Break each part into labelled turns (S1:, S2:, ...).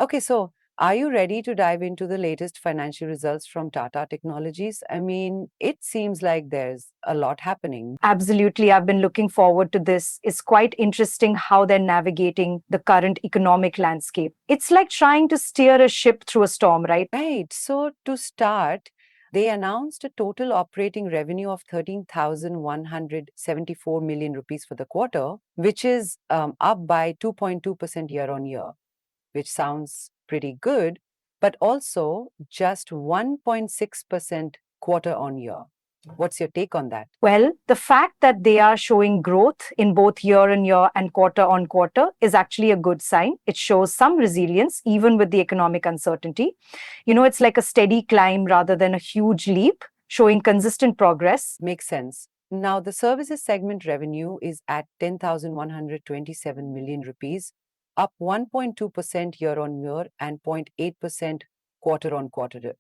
S1: Okay, so are you ready to dive into the latest financial results from Tata Technologies? I mean, it seems like there's a lot happening.
S2: Absolutely. I've been looking forward to this. It's quite interesting how they're navigating the current economic landscape. It's like trying to steer a ship through a storm, right?
S1: Right. So to start, they announced a total operating revenue of 13,174 million rupees for the quarter, which is up by 2.2% year on year, which sounds pretty good, but also just 1.6% quarter on year. What's your take on that?
S2: Well, the fact that they are showing growth in both year on year and quarter on quarter is actually a good sign. It shows some resilience even with the economic uncertainty. It's like a steady climb rather than a huge leap, showing consistent progress.
S1: Makes sense. Now, the services segment revenue is at 10,127 million rupees, up 1.2% year on year and 0.8% quarter on quarter.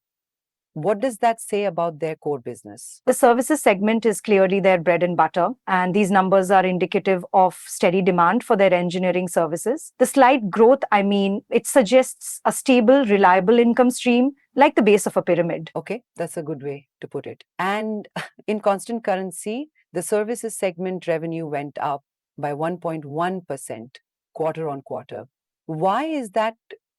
S1: What does that say about their core business?
S2: The services segment is clearly their bread and butter, and these numbers are indicative of steady demand for their engineering services. The slight growth, it suggests a stable, reliable income stream like the base of a pyramid.
S1: Okay, that's a good way to put it. And in constant currency, the services segment revenue went up by 1.1% quarter on quarter. Why is that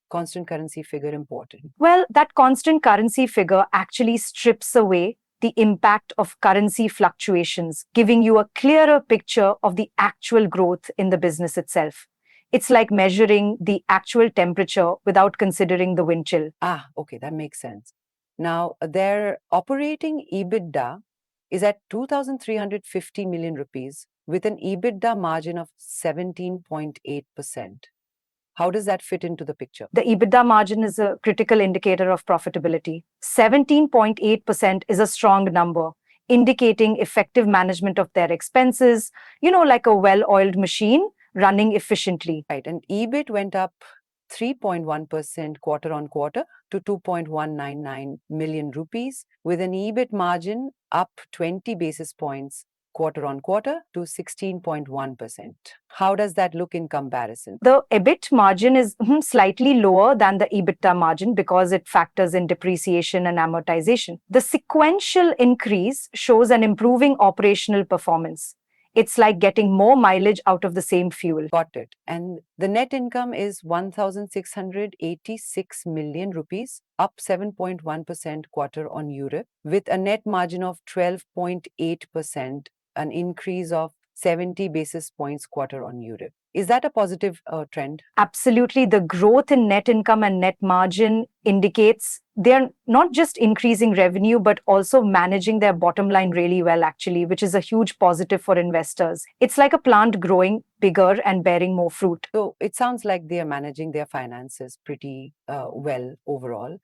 S1: constant currency figure important?
S2: Well, that constant currency figure actually strips away the impact of currency fluctuations, giving you a clearer picture of the actual growth in the business itself. It's like measuring the actual temperature without considering the wind chill.
S1: Ah, okay, that makes sense. Now, their operating EBITDA is at 2,350 million rupees with an EBITDA margin of 17.8%. How does that fit into the picture?
S2: The EBITDA margin is a critical indicator of profitability. 17.8% is a strong number, indicating effective management of their expenses, like a well oiled machine running efficiently.
S1: Right, and EBIT went up 3.1% quarter on quarter to 2.199 million rupees with an EBIT margin up 20 basis points quarter on quarter to 16.1%. How does that look in comparison?
S2: The EBIT margin is slightly lower than the EBITDA margin because it factors in depreciation and amortization. The sequential increase shows an improving operational performance. It's like getting more mileage out of the same fuel.
S1: Got it. And the net income is 1,686 million rupees, up 7.1% quarter on year, with a net margin of 12.8%, an increase of 70 basis points quarter on year. Is that a positive trend?
S2: Absolutely. The growth in net income and net margin indicates they're not just increasing revenue, but also managing their bottom line really well, actually, which is a huge positive for investors. It's like a plant growing bigger and bearing more fruit.
S1: So it sounds like they are managing their finances pretty well overall.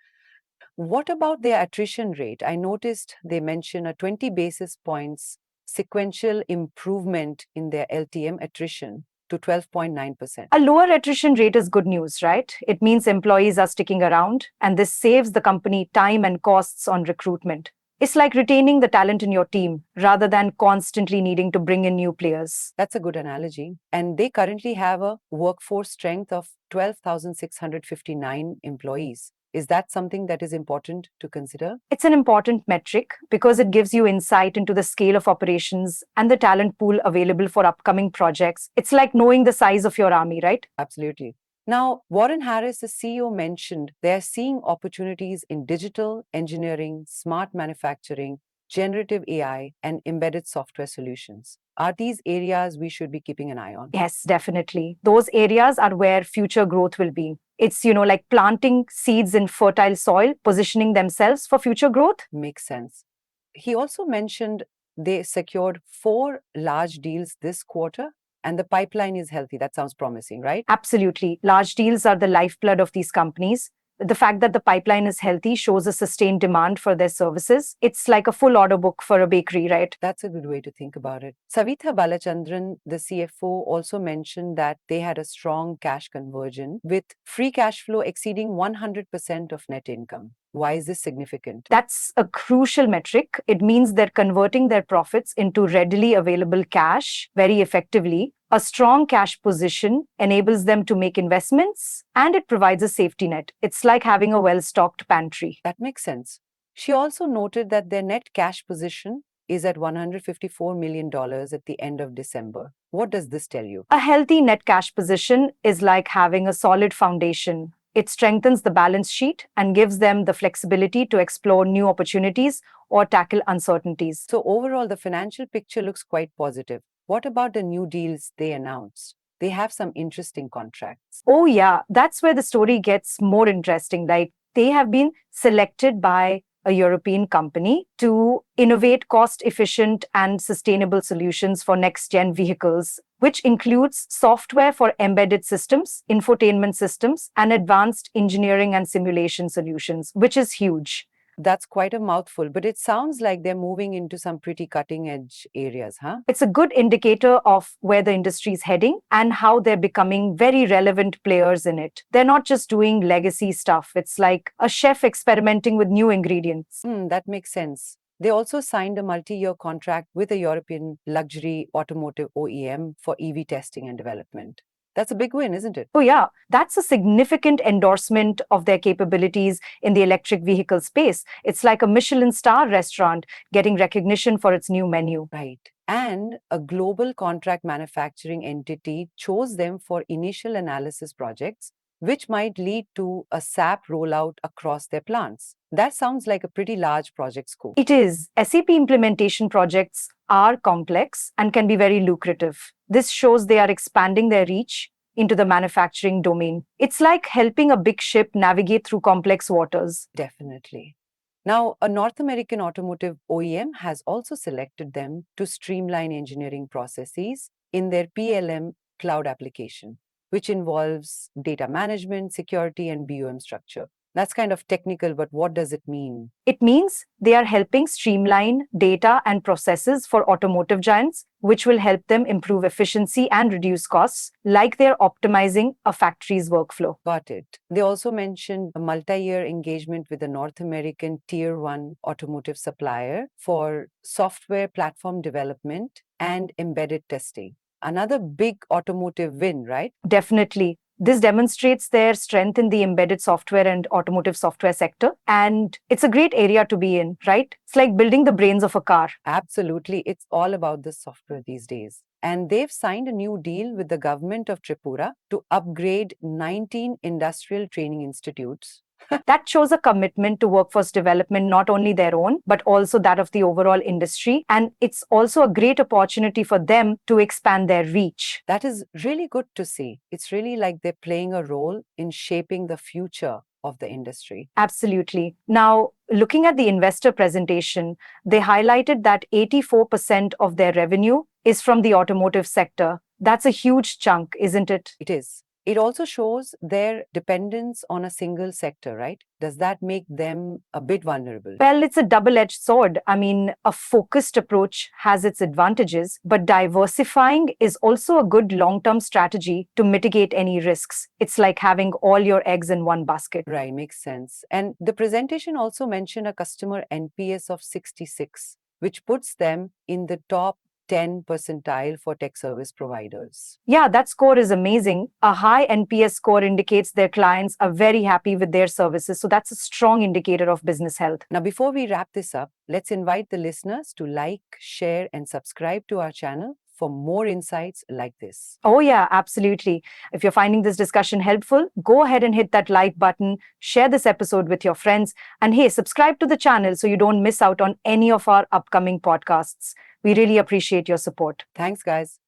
S1: What about their attrition rate? I noticed they mention a 20 basis points sequential improvement in their LTM attrition to 12.9%.
S2: A lower attrition rate is good news, right? It means employees are sticking around, and this saves the company time and costs on recruitment. It's like retaining the talent in your team rather than constantly needing to bring in new players.
S1: That's a good analogy. And they currently have a workforce strength of 12,659 employees. Is that something that is important to consider?
S2: It's an important metric because it gives you insight into the scale of operations and the talent pool available for upcoming projects. It's like knowing the size of your army, right?
S1: Absolutely. Now, Warren Harris, the CEO, mentioned they're seeing opportunities in digital engineering, smart manufacturing, generative AI, and embedded software solutions. Are these areas we should be keeping an eye on?
S2: Yes, definitely. Those areas are where future growth will be. It's, like planting seeds in fertile soil, positioning themselves for future growth.
S1: Makes sense. He also mentioned they secured 4 large deals this quarter and the pipeline is healthy. That sounds promising, right?
S2: Absolutely. Large deals are the lifeblood of these companies. The fact that the pipeline is healthy shows a sustained demand for their services. It's like a full order book for a bakery, right?
S1: That's a good way to think about it. Savitha Balachandran, the CFO, also mentioned that they had a strong cash conversion with free cash flow exceeding 100% of net income. Why is this significant?
S2: That's a crucial metric. It means they're converting their profits into readily available cash very effectively. A strong cash position enables them to make investments and it provides a safety net. It's like having a well stocked pantry.
S1: That makes sense. She also noted that their net cash position is at $154 million at the end of December. What does this tell you?
S2: A healthy net cash position is like having a solid foundation. It strengthens the balance sheet and gives them the flexibility to explore new opportunities or tackle uncertainties.
S1: So, overall, the financial picture looks quite positive. What about the new deals they announced? They have some interesting contracts.
S2: Oh, yeah, that's where the story gets more interesting. Like, they have been selected by a European company to innovate cost efficient and sustainable solutions for next gen vehicles, which includes software for embedded systems, infotainment systems, and advanced engineering and simulation solutions, which is huge.
S1: That's quite a mouthful, but it sounds like they're moving into some pretty cutting edge areas, huh?
S2: It's a good indicator of where the industry is heading and how they're becoming very relevant players in it. They're not just doing legacy stuff. It's like a chef experimenting with new ingredients.
S1: That makes sense. They also signed a multi-year contract with a European luxury automotive OEM for EV testing and development. That's a big win, isn't it?
S2: Oh, yeah, that's a significant endorsement of their capabilities in the electric vehicle space. It's like a Michelin star restaurant getting recognition for its new menu.
S1: Right. And a global contract manufacturing entity chose them for initial analysis projects, which might lead to a SAP rollout across their plants. That sounds like a pretty large project scope.
S2: It is. SAP implementation projects are complex and can be very lucrative. This shows they are expanding their reach into the manufacturing domain. It's like helping a big ship navigate through complex waters.
S1: Definitely. Now, a North American automotive OEM has also selected them to streamline engineering processes in their PLM cloud application, which involves data management, security, and BOM structure. That's kind of technical, but what does it mean?
S2: It means they are helping streamline data and processes for automotive giants, which will help them improve efficiency and reduce costs, like they're optimizing a factory's workflow.
S1: Got it. They also mentioned a multi-year engagement with a North American Tier 1 automotive supplier for software platform development and embedded testing. Another big automotive win, right?
S2: Definitely. This demonstrates their strength in the embedded software and automotive software sector. And it's a great area to be in, right? It's like building the brains of a car.
S1: Absolutely. It's all about the software these days. And they've signed a new deal with the government of Tripura to upgrade 19 industrial training institutes.
S2: That shows a commitment to workforce development, not only their own, but also that of the overall industry. And it's also a great opportunity for them to expand their reach.
S1: That is really good to see. It's really like they're playing a role in shaping the future of the industry.
S2: Absolutely. Now, looking at the investor presentation, they highlighted that 84% of their revenue is from the automotive sector. That's a huge chunk, isn't it?
S1: It is. It also shows their dependence on a single sector, right? Does that make them a bit vulnerable?
S2: Well, it's a double-edged sword. I mean, a focused approach has its advantages, but diversifying is also a good long-term strategy to mitigate any risks. It's like having all your eggs in one basket.
S1: Right, makes sense. And the presentation also mentioned a customer NPS of 66, which puts them in the top 10 percentile for tech service providers.
S2: Yeah, that score is amazing. A high NPS score indicates their clients are very happy with their services. So that's a strong indicator of business health.
S1: Now, before we wrap this up, let's invite the listeners to like, share, and subscribe to our channel for more insights like this.
S2: Oh, yeah, absolutely. If you're finding this discussion helpful, go ahead and hit that like button, share this episode with your friends, and hey, subscribe to the channel so you don't miss out on any of our upcoming podcasts. We really appreciate your support.
S1: Thanks, guys.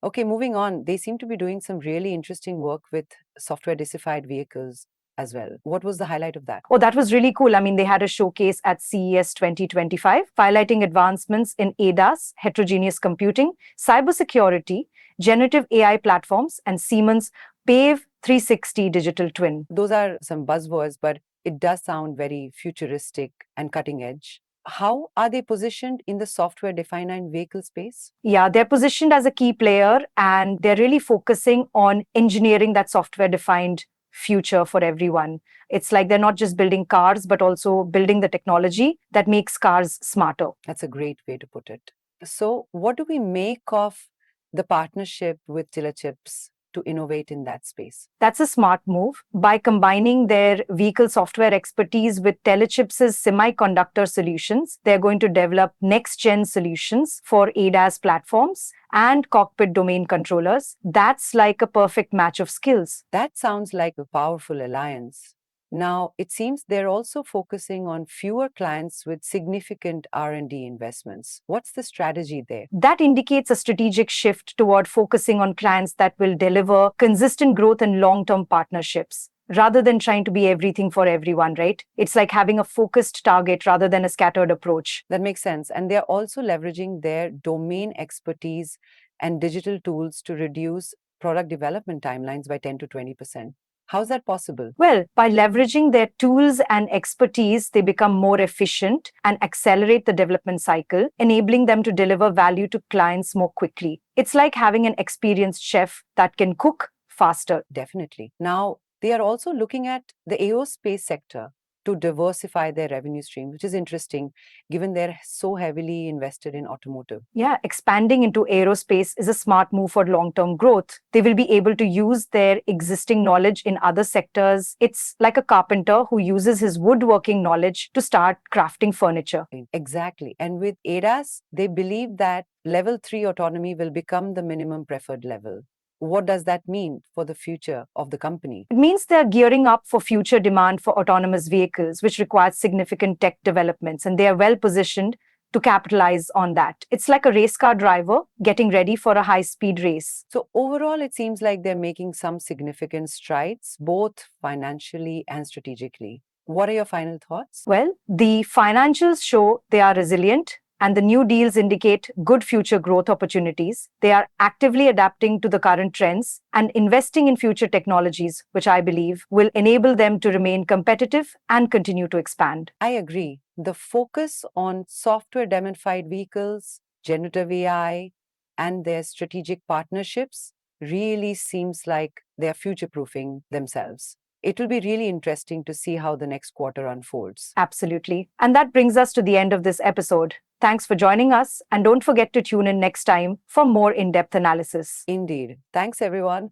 S1: Okay, moving on. They seem to be doing some really interesting work with software-defined vehicles as well. What was the highlight of that?
S2: Oh, that was really cool. I mean, they had a showcase at CES 2025, highlighting advancements in ADAS, heterogeneous computing, cybersecurity, generative AI platforms, and Siemens PAVE 360 digital twin.
S1: Those are some buzzwords, but it does sound very futuristic and cutting edge. How are they positioned in the software-defined vehicle space?
S2: Yeah, they're positioned as a key player and they're really focusing on engineering that software-defined future for everyone. It's like they're not just building cars, but also building the technology that makes cars smarter.
S1: That's a great way to put it. So, what do we make of the partnership with Tele Chips to innovate in that space?
S2: That's a smart move. By combining their vehicle software expertise with Tele Chips' semiconductor solutions, they're going to develop next-gen solutions for ADAS platforms and cockpit domain controllers. That's like a perfect match of skills.
S1: That sounds like a powerful alliance. Now, it seems they're also focusing on fewer clients with significant R&D investments. What's the strategy there?
S2: That indicates a strategic shift toward focusing on clients that will deliver consistent growth and long-term partnerships, rather than trying to be everything for everyone, right? It's like having a focused target rather than a scattered approach.
S1: That makes sense. And they're also leveraging their domain expertise and digital tools to reduce product development timelines by 10 to 20%. How's that possible?
S2: Well, by leveraging their tools and expertise, they become more efficient and accelerate the development cycle, enabling them to deliver value to clients more quickly. It's like having an experienced chef that can cook faster.
S1: Definitely. Now, they are also looking at the AOS Space Sector to diversify their revenue stream, which is interesting given they're so heavily invested in automotive.
S2: Yeah, expanding into aerospace is a smart move for long-term growth. They will be able to use their existing knowledge in other sectors. It's like a carpenter who uses his woodworking knowledge to start crafting furniture.
S1: Exactly. And with ADAS, they believe that level 3 autonomy will become the minimum preferred level. What does that mean for the future of the company?
S2: It means they're gearing up for future demand for autonomous vehicles, which requires significant tech developments, and they are well positioned to capitalize on that. It's like a race car driver getting ready for a high-speed race.
S1: So, overall, it seems like they're making some significant strides, both financially and strategically. What are your final thoughts?
S2: Well, the financials show they are resilient, and the new deals indicate good future growth opportunities. They are actively adapting to the current trends and investing in future technologies, which I believe will enable them to remain competitive and continue to expand.
S1: I agree. The focus on software-defined vehicles, generative AI, and their strategic partnerships really seems like they're future-proofing themselves. It will be really interesting to see how the next quarter unfolds.
S2: Absolutely. And that brings us to the end of this episode. Thanks for joining us, and don't forget to tune in next time for more in-depth analysis.
S1: Indeed. Thanks, everyone.